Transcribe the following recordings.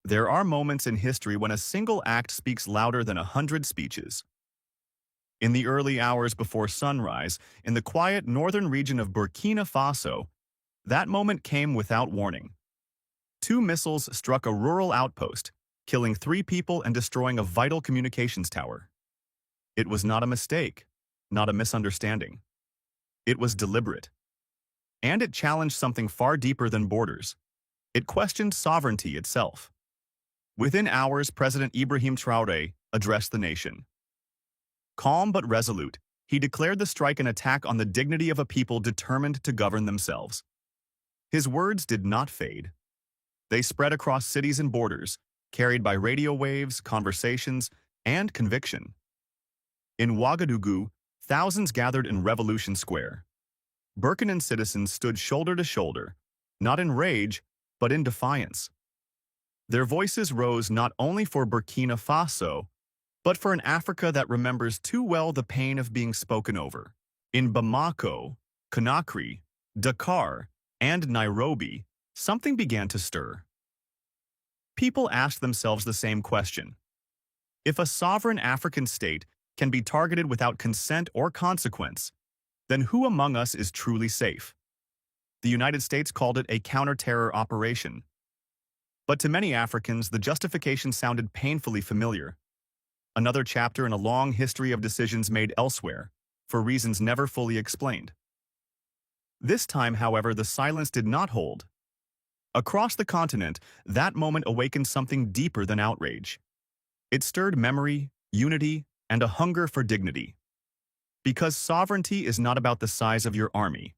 There are moments in history when a single act speaks louder than 100 speeches. In the early hours before sunrise, in the quiet northern region of Burkina Faso, that moment came without warning. Two missiles struck a rural outpost, killing 3 people and destroying a vital communications tower. It was not a mistake, not a misunderstanding. It was deliberate. And it challenged something far deeper than borders. It questioned sovereignty itself. Within hours, President Ibrahim Traoré addressed the nation. Calm but resolute, he declared the strike an attack on the dignity of a people determined to govern themselves. His words did not fade. They spread across cities and borders, carried by radio waves, conversations, and conviction. In Ouagadougou, thousands gathered in Revolution Square. Burkinan citizens stood shoulder to shoulder, not in rage, but in defiance. Their voices rose not only for Burkina Faso, but for an Africa that remembers too well the pain of being spoken over. In Bamako, Conakry, Dakar, and Nairobi, something began to stir. People asked themselves the same question. If a sovereign African state can be targeted without consent or consequence, then who among us is truly safe? The United States called it a counter-terror operation. But to many Africans, the justification sounded painfully familiar. Another chapter in a long history of decisions made elsewhere, for reasons never fully explained. This time, however, the silence did not hold. Across the continent, that moment awakened something deeper than outrage. It stirred memory, unity, and a hunger for dignity. Because sovereignty is not about the size of your army.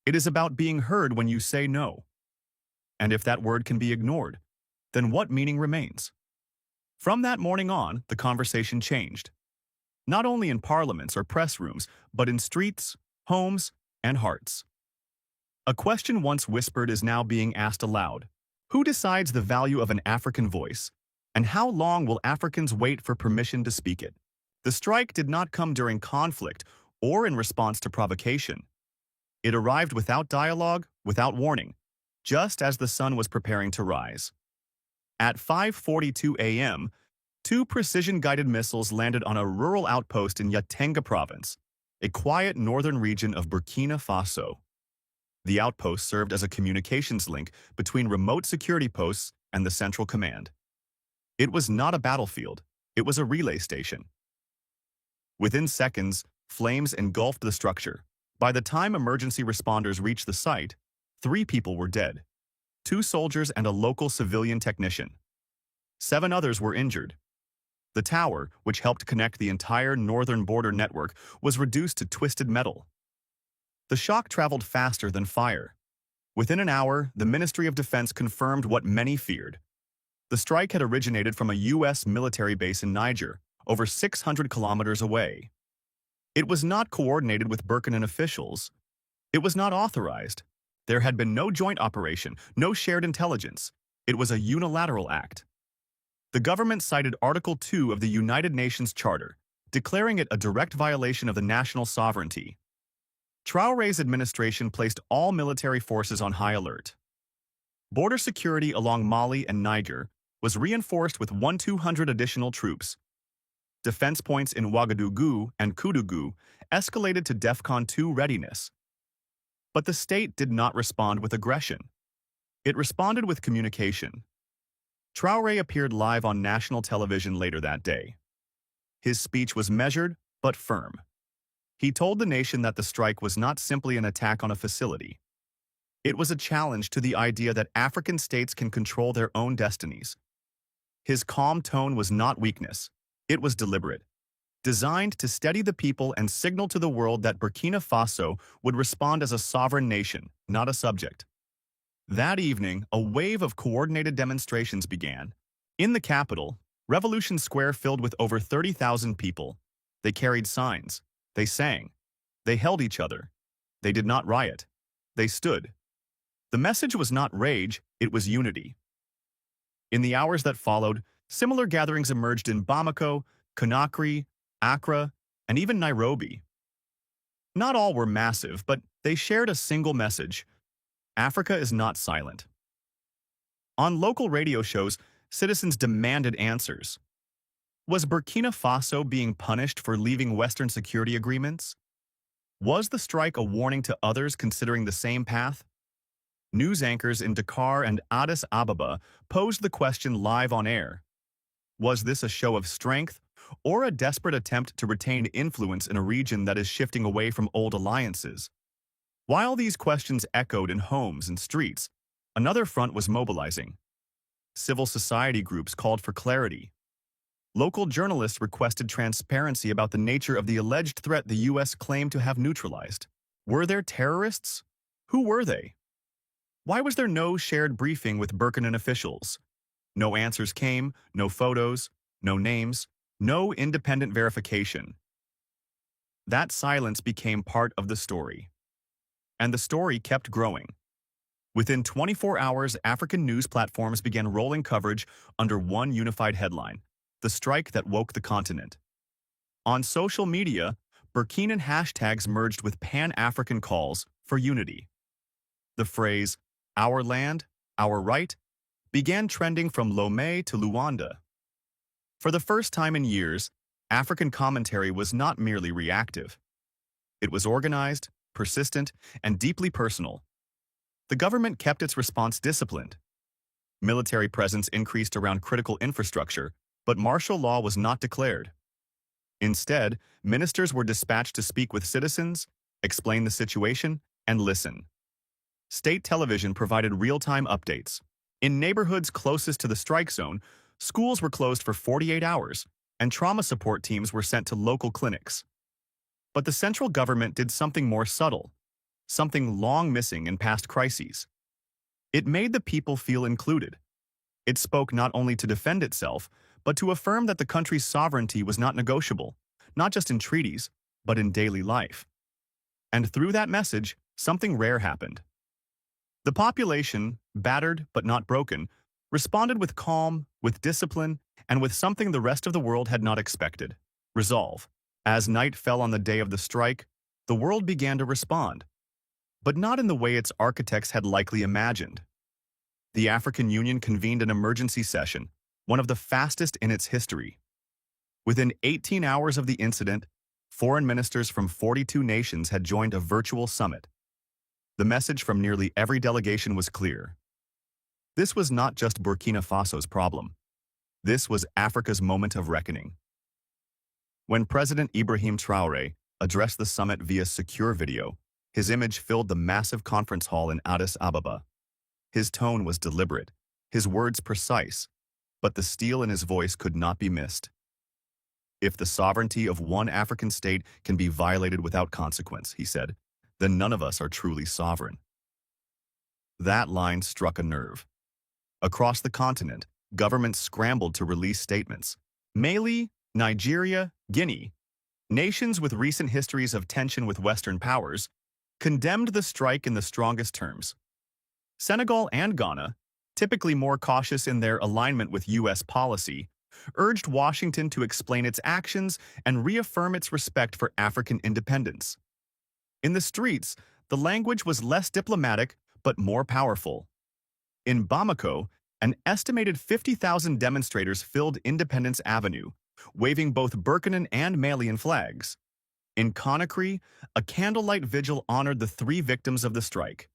It is about being heard when you say no. And if that word can be ignored, then what meaning remains? From that morning on, the conversation changed. Not only in parliaments or press rooms, but in streets, homes, and hearts. A question once whispered is now being asked aloud. Who decides the value of an African voice? And how long will Africans wait for permission to speak it? The strike did not come during conflict or in response to provocation. It arrived without dialogue, without warning, just as the sun was preparing to rise. At 5:42 a.m., 2 precision-guided missiles landed on a rural outpost in Yatenga province, a quiet northern region of Burkina Faso. The outpost served as a communications link between remote security posts and the central command. It was not a battlefield, it was a relay station. Within seconds, flames engulfed the structure. By the time emergency responders reached the site, 3 people were dead, 2 soldiers and a local civilian technician. 7 others were injured. The tower, which helped connect the entire northern border network, was reduced to twisted metal. The shock traveled faster than fire. Within an hour, the Ministry of Defense confirmed what many feared. The strike had originated from a U.S. military base in Niger, over 600 kilometers away. It was not coordinated with Burkinan officials. It was not authorized. There had been no joint operation, no shared intelligence. It was a unilateral act. The government cited Article 2 of the United Nations Charter, declaring it a direct violation of the national sovereignty. Traoré's administration placed all military forces on high alert. Border security along Mali and Niger was reinforced with 1,200 additional troops. Defense points in Ouagadougou and Koudougou escalated to DEFCON 2 readiness. But the state did not respond with aggression. It responded with communication. Traoré appeared live on national television later that day. His speech was measured but firm. He told the nation that the strike was not simply an attack on a facility. It was a challenge to the idea that African states can control their own destinies. His calm tone was not weakness. It was deliberate, designed to steady the people and signal to the world that Burkina Faso would respond as a sovereign nation, not a subject. That evening, a wave of coordinated demonstrations began. In the capital, Revolution Square filled with over 30,000 people. They carried signs. They sang. They held each other. They did not riot. They stood. The message was not rage, it was unity. In the hours that followed, similar gatherings emerged in Bamako, Conakry, Accra, and even Nairobi. Not all were massive, but they shared a single message: Africa is not silent. On local radio shows, citizens demanded answers. Was Burkina Faso being punished for leaving Western security agreements? Was the strike a warning to others considering the same path? News anchors in Dakar and Addis Ababa posed the question live on air. Was this a show of strength or a desperate attempt to retain influence in a region that is shifting away from old alliances? While these questions echoed in homes and streets, another front was mobilizing. Civil society groups called for clarity. Local journalists requested transparency about the nature of the alleged threat the U.S. claimed to have neutralized. Were there terrorists? Who were they? Why was there no shared briefing with Burkinan officials? No answers came, no photos, no names, no independent verification. That silence became part of the story. And the story kept growing. Within 24 hours, African news platforms began rolling coverage under one unified headline: the strike that woke the continent. On social media, Burkinan hashtags merged with Pan-African calls for unity. The phrase, "our land, our right," began trending from Lomé to Luanda. For the first time in years, African commentary was not merely reactive. It was organized, persistent, and deeply personal. The government kept its response disciplined. Military presence increased around critical infrastructure, but martial law was not declared. Instead, ministers were dispatched to speak with citizens, explain the situation, and listen. State television provided real-time updates. In neighborhoods closest to the strike zone, schools were closed for 48 hours, and trauma support teams were sent to local clinics. But the central government did something more subtle, something long missing in past crises. It made the people feel included. It spoke not only to defend itself, but to affirm that the country's sovereignty was not negotiable, not just in treaties, but in daily life. And through that message, something rare happened. The population, battered but not broken, responded with calm, with discipline, and with something the rest of the world had not expected: resolve. As night fell on the day of the strike, the world began to respond, but not in the way its architects had likely imagined. The African Union convened an emergency session, one of the fastest in its history. Within 18 hours of the incident, foreign ministers from 42 nations had joined a virtual summit. The message from nearly every delegation was clear. This was not just Burkina Faso's problem. This was Africa's moment of reckoning. When President Ibrahim Traoré addressed the summit via secure video, his image filled the massive conference hall in Addis Ababa. His tone was deliberate, his words precise, but the steel in his voice could not be missed. "If the sovereignty of one African state can be violated without consequence," he said, "then none of us are truly sovereign." That line struck a nerve. Across the continent, governments scrambled to release statements. Mali, Nigeria, Guinea, nations with recent histories of tension with Western powers, condemned the strike in the strongest terms. Senegal and Ghana, typically more cautious in their alignment with U.S. policy, urged Washington to explain its actions and reaffirm its respect for African independence. In the streets, the language was less diplomatic but more powerful. In Bamako, an estimated 50,000 demonstrators filled Independence Avenue, waving both Burkinan and Malian flags. In Conakry, a candlelight vigil honored the 3 victims of the strike.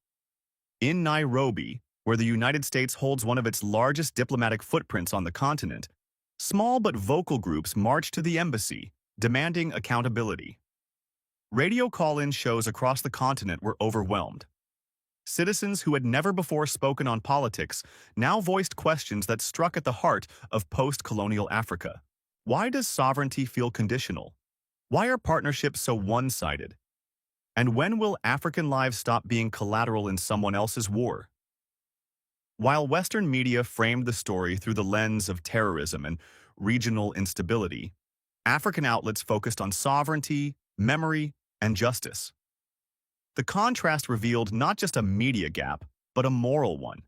In Nairobi, where the United States holds one of its largest diplomatic footprints on the continent, small but vocal groups marched to the embassy, demanding accountability. Radio call-in shows across the continent were overwhelmed. Citizens who had never before spoken on politics now voiced questions that struck at the heart of post-colonial Africa. Why does sovereignty feel conditional? Why are partnerships so one-sided? And when will African lives stop being collateral in someone else's war? While Western media framed the story through the lens of terrorism and regional instability, African outlets focused on sovereignty, memory, and justice. The contrast revealed not just a media gap, but a moral one.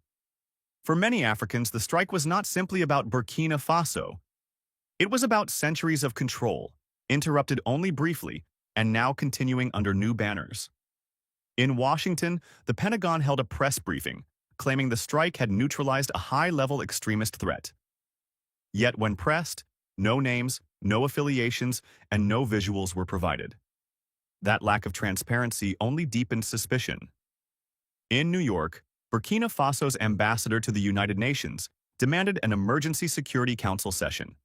For many Africans, the strike was not simply about Burkina Faso. It was about centuries of control, interrupted only briefly, and now continuing under new banners. In Washington, the Pentagon held a press briefing, claiming the strike had neutralized a high-level extremist threat. Yet when pressed, no names, no affiliations, and no visuals were provided. That lack of transparency only deepened suspicion. In New York, Burkina Faso's ambassador to the United Nations demanded an emergency Security Council session.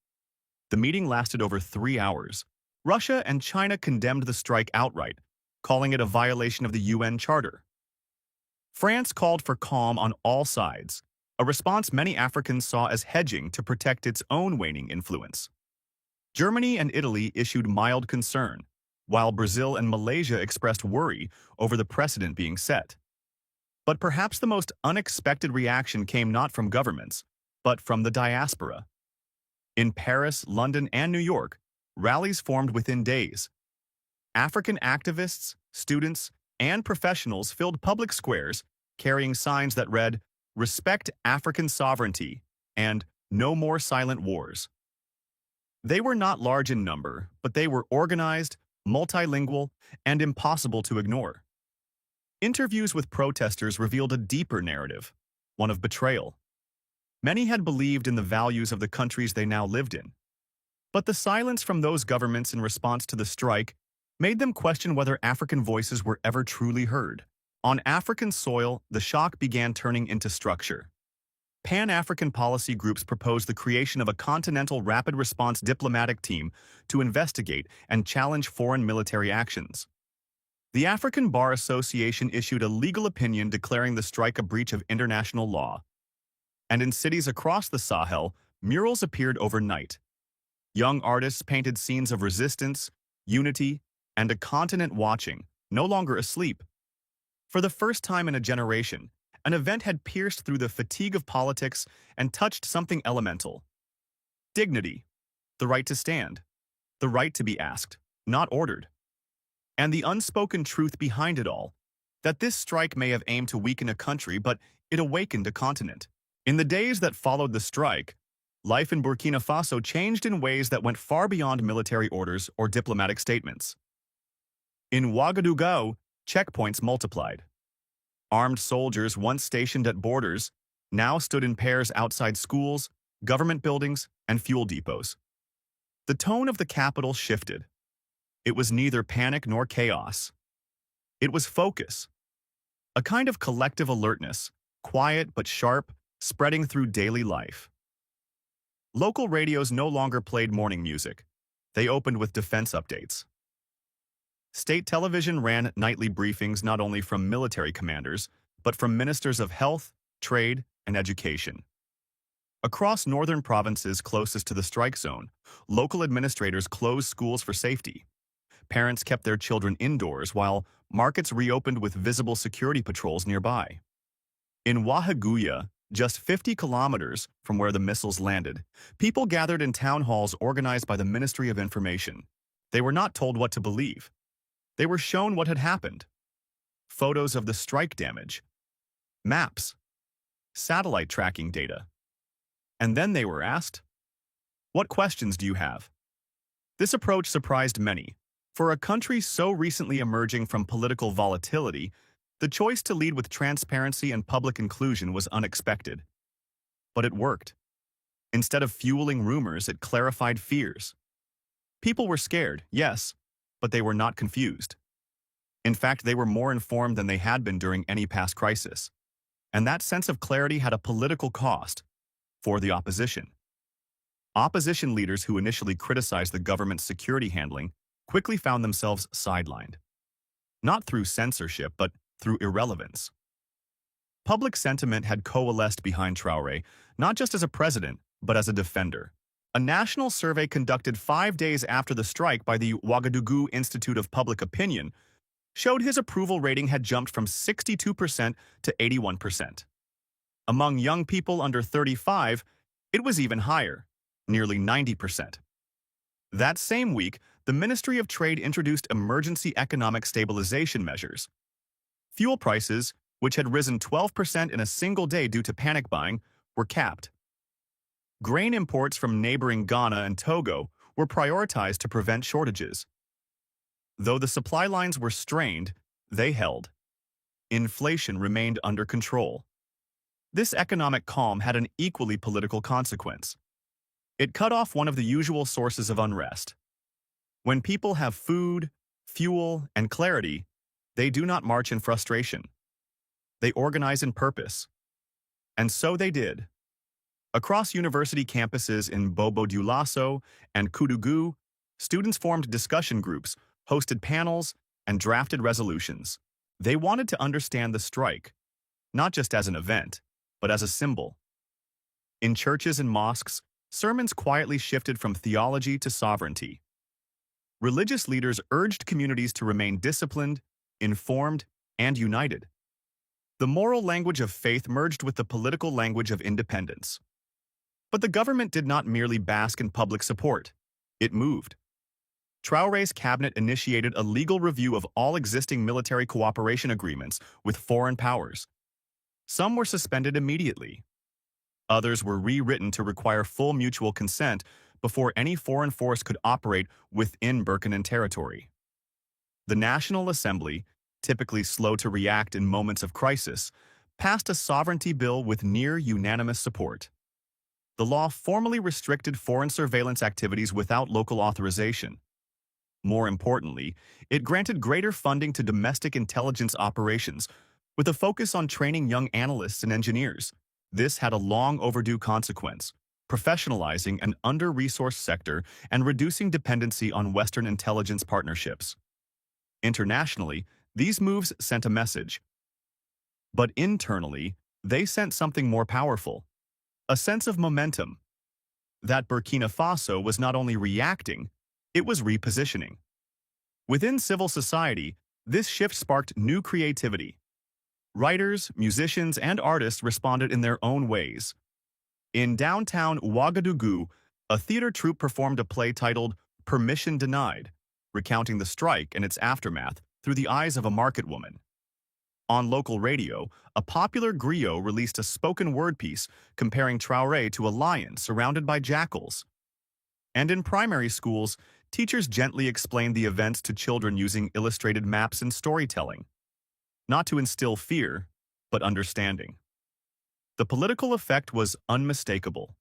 The meeting lasted over 3 hours. Russia and China condemned the strike outright, calling it a violation of the UN Charter. France called for calm on all sides, a response many Africans saw as hedging to protect its own waning influence. Germany and Italy issued mild concern, while Brazil and Malaysia expressed worry over the precedent being set. But perhaps the most unexpected reaction came not from governments, but from the diaspora. In Paris, London, and New York, rallies formed within days. African activists, students, and professionals filled public squares carrying signs that read, "Respect African sovereignty," and "No more silent wars." They were not large in number, but they were organized, multilingual, and impossible to ignore. Interviews with protesters revealed a deeper narrative, one of betrayal. Many had believed in the values of the countries they now lived in. But the silence from those governments in response to the strike made them question whether African voices were ever truly heard. On African soil, the shock began turning into structure. Pan-African policy groups proposed the creation of a continental rapid response diplomatic team to investigate and challenge foreign military actions. The African Bar Association issued a legal opinion declaring the strike a breach of international law. And in cities across the Sahel, murals appeared overnight. Young artists painted scenes of resistance, unity, and a continent watching, no longer asleep. For the first time in a generation, an event had pierced through the fatigue of politics and touched something elemental. Dignity, the right to stand, the right to be asked, not ordered. And the unspoken truth behind it all, that this strike may have aimed to weaken a country, but it awakened a continent. In the days that followed the strike, life in Burkina Faso changed in ways that went far beyond military orders or diplomatic statements. In Ouagadougou, checkpoints multiplied. Armed soldiers once stationed at borders now stood in pairs outside schools, government buildings, and fuel depots. The tone of the capital shifted. It was neither panic nor chaos. It was focus. A kind of collective alertness, quiet but sharp, spreading through daily life. Local radios no longer played morning music. They opened with defense updates. State television ran nightly briefings not only from military commanders, but from ministers of health, trade, and education. Across northern provinces closest to the strike zone, local administrators closed schools for safety. Parents kept their children indoors while markets reopened with visible security patrols nearby. In Ouagadougou, just 50 kilometers from where the missiles landed, people gathered in town halls organized by the Ministry of Information. They were not told what to believe. They were shown what had happened. Photos of the strike damage, maps, satellite tracking data. And then they were asked, "What questions do you have?" This approach surprised many. For a country so recently emerging from political volatility, the choice to lead with transparency and public inclusion was unexpected. But it worked. Instead of fueling rumors, it clarified fears. People were scared, yes, but they were not confused. In fact, they were more informed than they had been during any past crisis. And that sense of clarity had a political cost for the opposition. Opposition leaders who initially criticized the government's security handling quickly found themselves sidelined. Not through censorship, but through irrelevance. Public sentiment had coalesced behind Traoré, not just as a president, but as a defender. A national survey conducted 5 days after the strike by the Ouagadougou Institute of Public Opinion showed his approval rating had jumped from 62% to 81%. Among young people under 35, it was even higher, nearly 90%. That same week, the Ministry of Trade introduced emergency economic stabilization measures. Fuel prices, which had risen 12% in a single day due to panic buying, were capped. Grain imports from neighboring Ghana and Togo were prioritized to prevent shortages. Though the supply lines were strained, they held. Inflation remained under control. This economic calm had an equally political consequence. It cut off one of the usual sources of unrest. When people have food, fuel, and clarity, they do not march in frustration. They organize in purpose. And so they did. Across university campuses in Bobo Dioulasso and Koudougou, students formed discussion groups, hosted panels, and drafted resolutions. They wanted to understand the strike, not just as an event, but as a symbol. In churches and mosques, sermons quietly shifted from theology to sovereignty. Religious leaders urged communities to remain disciplined, informed, and united. The moral language of faith merged with the political language of independence. But the government did not merely bask in public support. It moved. Traoré's cabinet initiated a legal review of all existing military cooperation agreements with foreign powers. Some were suspended immediately. Others were rewritten to require full mutual consent before any foreign force could operate within Burkinan territory. The National Assembly, typically slow to react in moments of crisis, passed a sovereignty bill with near-unanimous support. The law formally restricted foreign surveillance activities without local authorization. More importantly, it granted greater funding to domestic intelligence operations, with a focus on training young analysts and engineers. This had a long-overdue consequence, professionalizing an under-resourced sector and reducing dependency on Western intelligence partnerships. Internationally, these moves sent a message. But internally, they sent something more powerful. A sense of momentum. That Burkina Faso was not only reacting, it was repositioning. Within civil society, this shift sparked new creativity. Writers, musicians, and artists responded in their own ways. In downtown Ouagadougou, a theater troupe performed a play titled Permission Denied, recounting the strike and its aftermath through the eyes of a market woman. On local radio, a popular griot released a spoken word piece comparing Traoré to a lion surrounded by jackals. And in primary schools, teachers gently explained the events to children using illustrated maps and storytelling, not to instill fear, but understanding. The political effect was unmistakable.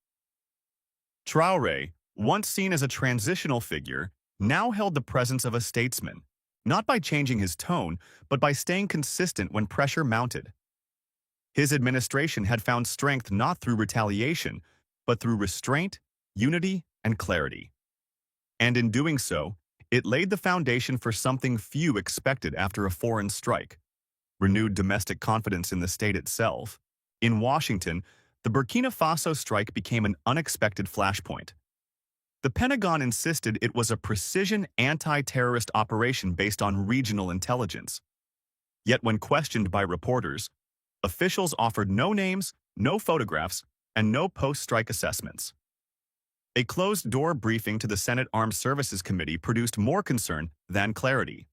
Traoré, once seen as a transitional figure, now held the presence of a statesman, not by changing his tone, but by staying consistent when pressure mounted. His administration had found strength not through retaliation, but through restraint, unity, and clarity. And in doing so, it laid the foundation for something few expected after a foreign strike: renewed domestic confidence in the state itself. In Washington, the Burkina Faso strike became an unexpected flashpoint. The Pentagon insisted it was a precision anti-terrorist operation based on regional intelligence. Yet when questioned by reporters, officials offered no names, no photographs, and no post-strike assessments. A closed-door briefing to the Senate Armed Services Committee produced more concern than clarity.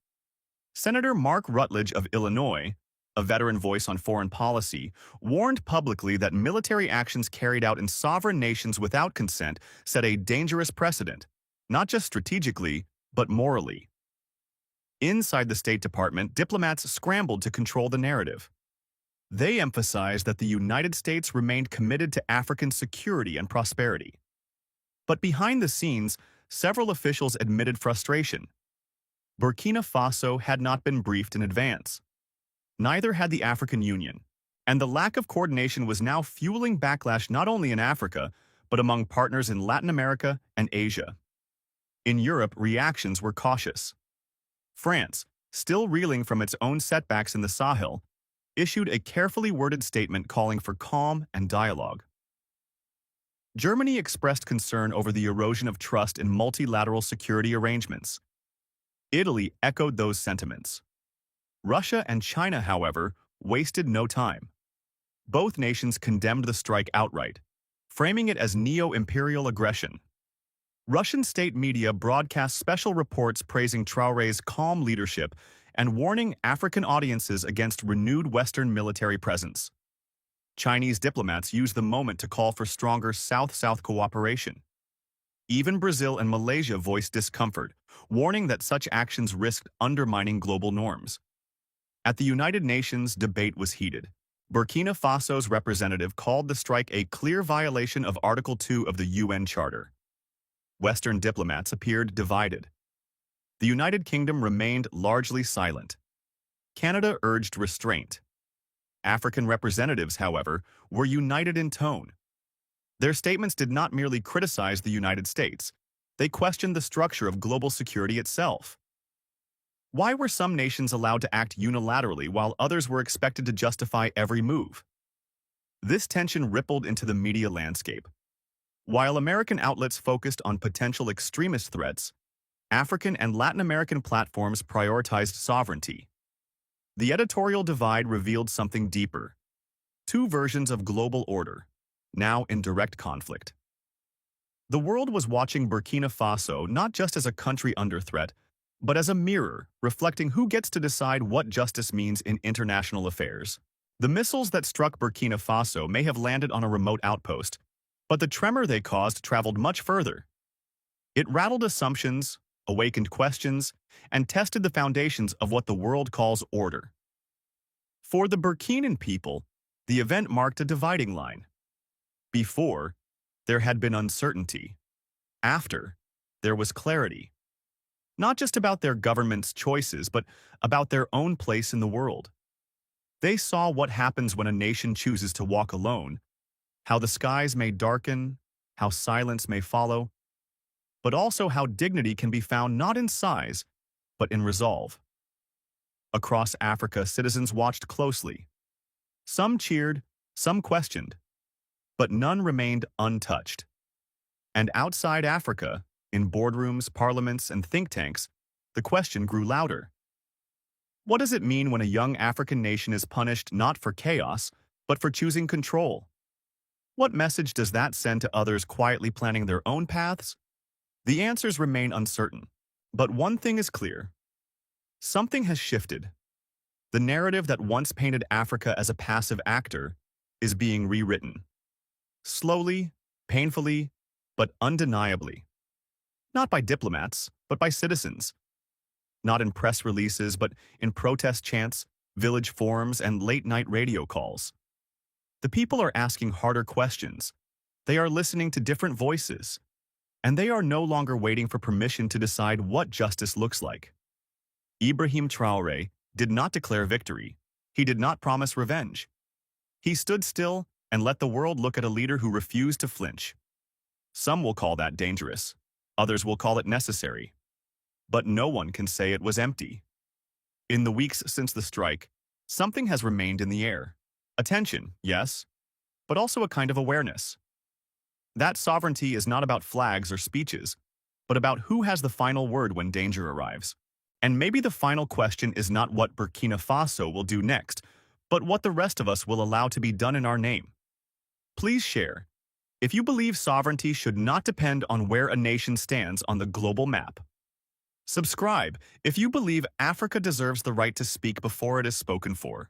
Senator Mark Rutledge of Illinois, a veteran voice on foreign policy, warned publicly that military actions carried out in sovereign nations without consent set a dangerous precedent, not just strategically, but morally. Inside the State Department, diplomats scrambled to control the narrative. They emphasized that the United States remained committed to African security and prosperity. But behind the scenes, several officials admitted frustration. Burkina Faso had not been briefed in advance. Neither had the African Union, and the lack of coordination was now fueling backlash not only in Africa, but among partners in Latin America and Asia. In Europe, reactions were cautious. France, still reeling from its own setbacks in the Sahel, issued a carefully worded statement calling for calm and dialogue. Germany expressed concern over the erosion of trust in multilateral security arrangements. Italy echoed those sentiments. Russia and China, however, wasted no time. Both nations condemned the strike outright, framing it as neo-imperial aggression. Russian state media broadcast special reports praising Traoré's calm leadership and warning African audiences against renewed Western military presence. Chinese diplomats used the moment to call for stronger South-South cooperation. Even Brazil and Malaysia voiced discomfort, warning that such actions risked undermining global norms. At the United Nations, debate was heated. Burkina Faso's representative called the strike a clear violation of Article 2 of the UN Charter. Western diplomats appeared divided. The United Kingdom remained largely silent. Canada urged restraint. African representatives, however, were united in tone. Their statements did not merely criticize the United States. They questioned the structure of global security itself. Why were some nations allowed to act unilaterally while others were expected to justify every move? This tension rippled into the media landscape. While American outlets focused on potential extremist threats, African and Latin American platforms prioritized sovereignty. The editorial divide revealed something deeper. Two versions of global order, now in direct conflict. The world was watching Burkina Faso not just as a country under threat, but as a mirror reflecting who gets to decide what justice means in international affairs. The missiles that struck Burkina Faso may have landed on a remote outpost, but the tremor they caused traveled much further. It rattled assumptions, awakened questions, and tested the foundations of what the world calls order. For the Burkinan people, the event marked a dividing line. Before, there had been uncertainty. After, there was clarity. Not just about their government's choices, but about their own place in the world. They saw what happens when a nation chooses to walk alone, how the skies may darken, how silence may follow, but also how dignity can be found not in size, but in resolve. Across Africa, citizens watched closely. Some cheered, some questioned, but none remained untouched. And outside Africa, in boardrooms, parliaments, and think tanks, the question grew louder. What does it mean when a young African nation is punished not for chaos, but for choosing control? What message does that send to others quietly planning their own paths? The answers remain uncertain, but one thing is clear. Something has shifted. The narrative that once painted Africa as a passive actor is being rewritten. Slowly, painfully, but undeniably. Not by diplomats, but by citizens. Not in press releases, but in protest chants, village forums, and late-night radio calls. The people are asking harder questions. They are listening to different voices. And they are no longer waiting for permission to decide what justice looks like. Ibrahim Traoré did not declare victory. He did not promise revenge. He stood still and let the world look at a leader who refused to flinch. Some will call that dangerous. Others will call it necessary. But no one can say it was empty. In the weeks since the strike, something has remained in the air. Attention, yes, but also a kind of awareness. That sovereignty is not about flags or speeches, but about who has the final word when danger arrives. And maybe the final question is not what Burkina Faso will do next, but what the rest of us will allow to be done in our name. Please share if you believe sovereignty should not depend on where a nation stands on the global map. Subscribe if you believe Africa deserves the right to speak before it is spoken for.